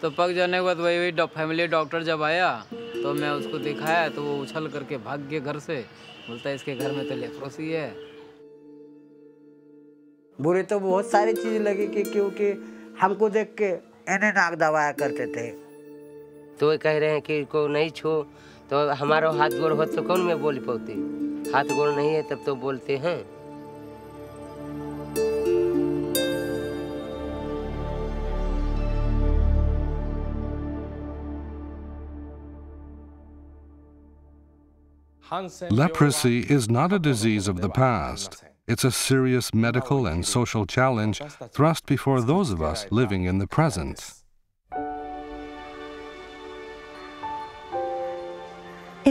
तो पक जाने के बाद वही फैमिली डॉक्टर जब आया तो मैं उसको दिखाया तो वो उछल करके भाग गया घर से। बोलता है इसके घर में तो लेप्रोसी है। बुरे तो बहुत सारी चीज़ लगी कि क्योंकि हमको देख के इन्हें नाक दबाया करते थे। तो वो कह रहे हैं कि को नहीं छो तो हमारा हाथ गोड़ हो तो कौन में बोल पाते, हाथ गोड़ नहीं है तब तो बोलते हैं। Leprosy is not a disease of the past. It's a serious medical and social challenge thrust before those of us living in the present.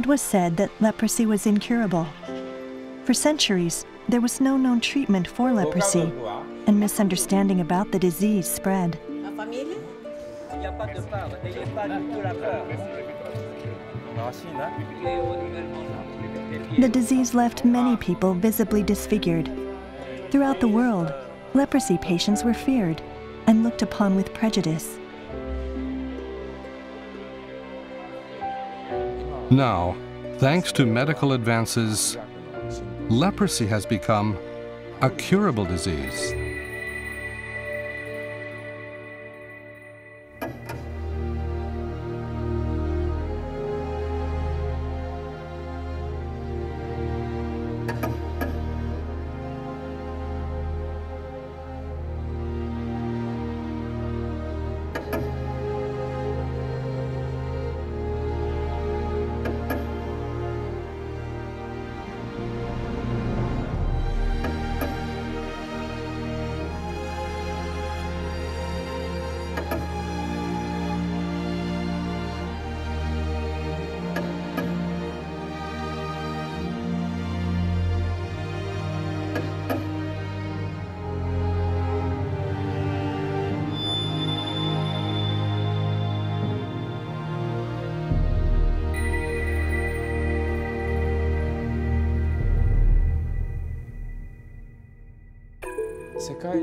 It was said that leprosy was incurable. For centuries, there was no known treatment for leprosy, and misunderstanding about the disease spread. The disease left many people visibly disfigured. Throughout the world, leprosy patients were feared and looked upon with prejudice. Now, thanks to medical advances, leprosy has become a curable disease.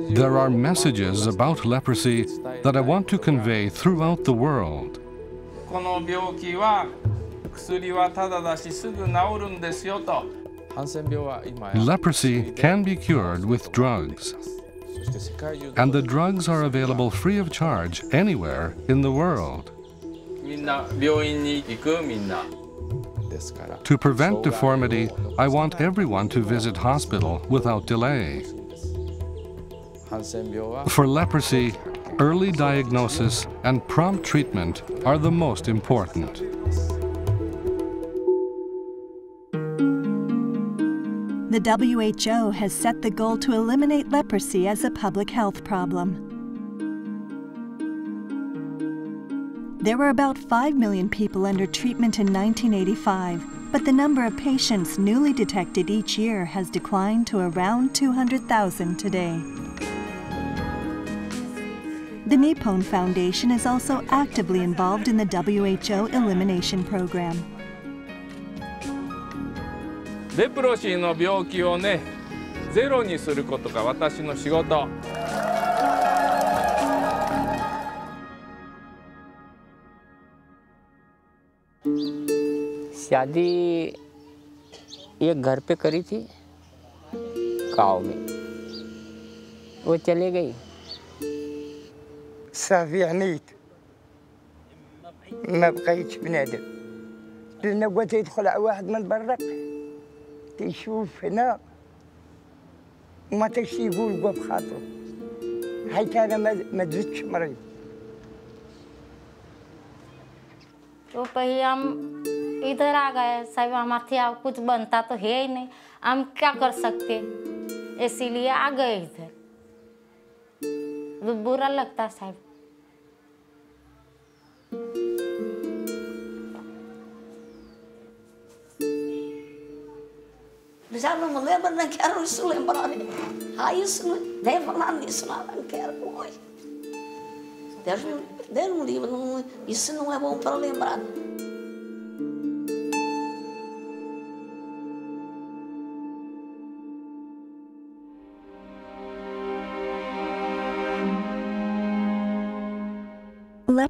There are messages about leprosy that I want to convey throughout the world. Leprosy can be cured with drugs, and the drugs are available free of charge anywhere in the world. To prevent deformity, I want everyone to visit hospital without delay. For leprosy, early diagnosis and prompt treatment are the most important. The WHO has set the goal to eliminate leprosy as a public health problem. There were about 5 million people under treatment in 1985, but the number of patients newly detected each year has declined to around 200,000 today. The Nippon Foundation is also actively involved in the WHO elimination program. レプロシーの病気をね、ゼロにすることが私の仕事。शादी एक घर पे करी थी गाँव में, वो चले गई। صافي عنيت ما بقيتش بنادم لأن بغيت يدخل على واحد من برا تيشوف هنا وما تيشي يقول بوا بخاطرو حيت أنا ما تزدتش مريض. तो पहले हम इधर आ गए, सब हमारे यहाँ कुछ बनता तो है ही नहीं, हम क्या कर सकते, इसीलिए आ गए इधर। तो बुरा लगता साहब। Já não me lembro, não quero isso lembrar. Ah, isso não deve falar nisso, não quero hoje. Deus me livre, isso não é bom para lembrar.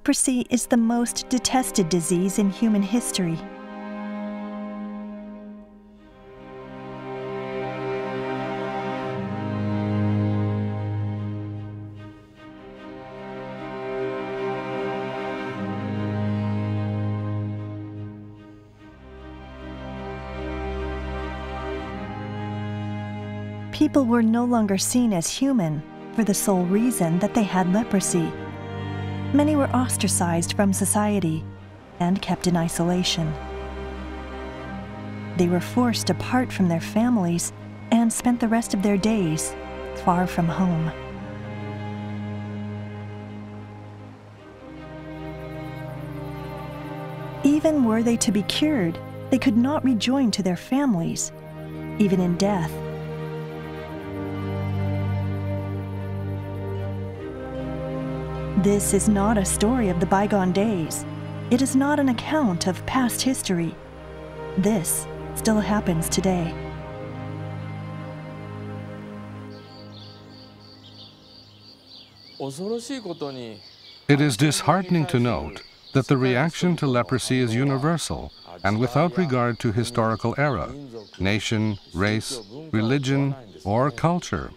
Leprosy is the most detested disease in human history. People were no longer seen as human for the sole reason that they had leprosy. Many were ostracized from society and kept in isolation. They were forced apart from their families and spent the rest of their days far from home. Even were they to be cured, they could not rejoin to their families, even in death. This is not a story of the bygone days. It is not an account of past history. This still happens today. It is disheartening to note that the reaction to leprosy is universal and without regard to historical era, nation, race, religion, or culture.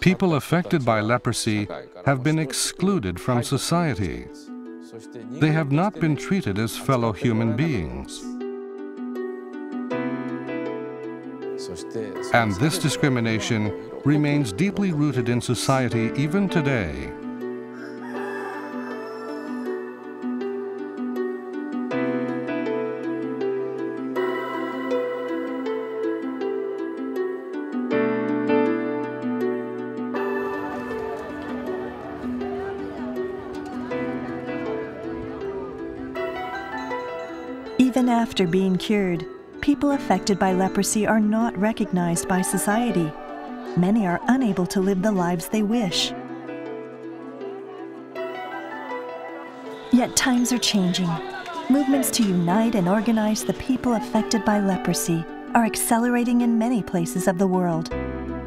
People affected by leprosy have been excluded from society. They have not been treated as fellow human beings. And this discrimination remains deeply rooted in society even today. Even after being cured, people affected by leprosy are not recognized by society. Many are unable to live the lives they wish. Yet times are changing. Movements to unite and organize the people affected by leprosy are accelerating in many places of the world.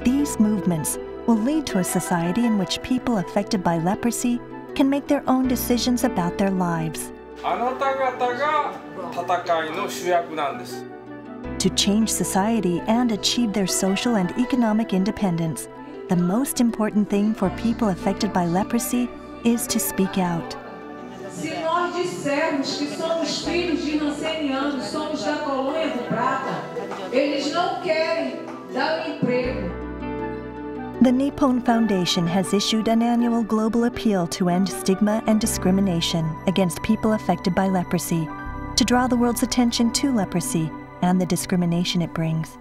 These movements will lead to a society in which people affected by leprosy can make their own decisions about their lives. To change society and achieve their social and economic independence, the most important thing for people affected by leprosy is to speak out. Se nós dissermos que somos filhos de rancenianos, somos da colônia do Prata, eles não querem dar emprego. The Nippon Foundation has issued an annual global appeal to end stigma and discrimination against people affected by leprosy, to draw the world's attention to leprosy and the discrimination it brings.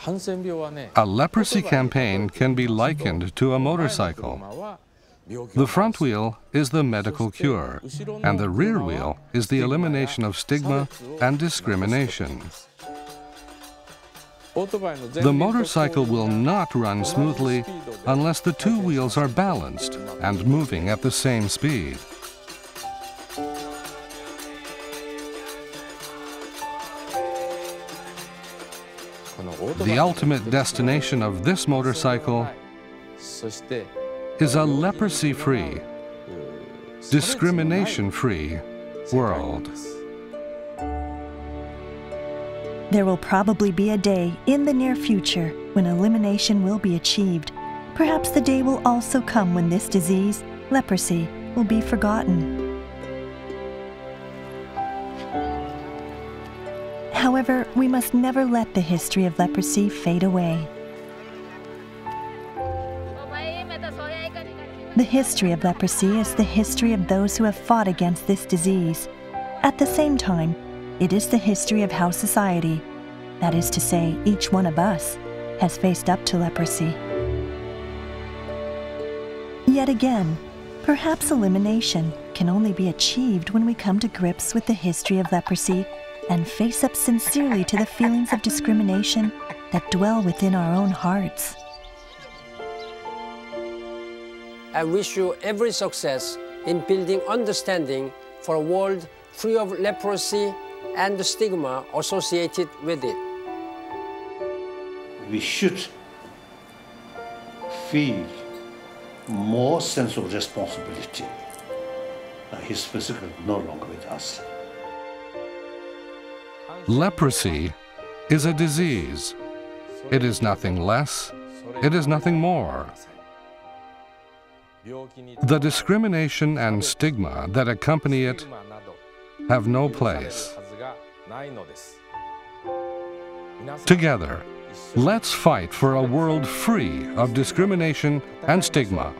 A leprosy campaign can be likened to a motorcycle. The front wheel is the medical cure, and the rear wheel is the elimination of stigma and discrimination. The motorcycle will not run smoothly unless the two wheels are balanced and moving at the same speed. The ultimate destination of this motorcycle is a leprosy-free, discrimination-free world. There will probably be a day in the near future when elimination will be achieved. Perhaps the day will also come when this disease, leprosy, will be forgotten. However, we must never let the history of leprosy fade away. The history of leprosy is the history of those who have fought against this disease. At the same time, it is the history of how society, that is to say, each one of us, has faced up to leprosy. Yet again, perhaps elimination can only be achieved when we come to grips with the history of leprosy and face up sincerely to the feelings of discrimination that dwell within our own hearts. I wish you every success in building understanding for a world free of leprosy and the stigma associated with it. We should feel more sense of responsibility. He's physically no longer with us. Leprosy is a disease. It is nothing less, it is nothing more. The discrimination and stigma that accompany it have no place. Together, let's fight for a world free of discrimination and stigma.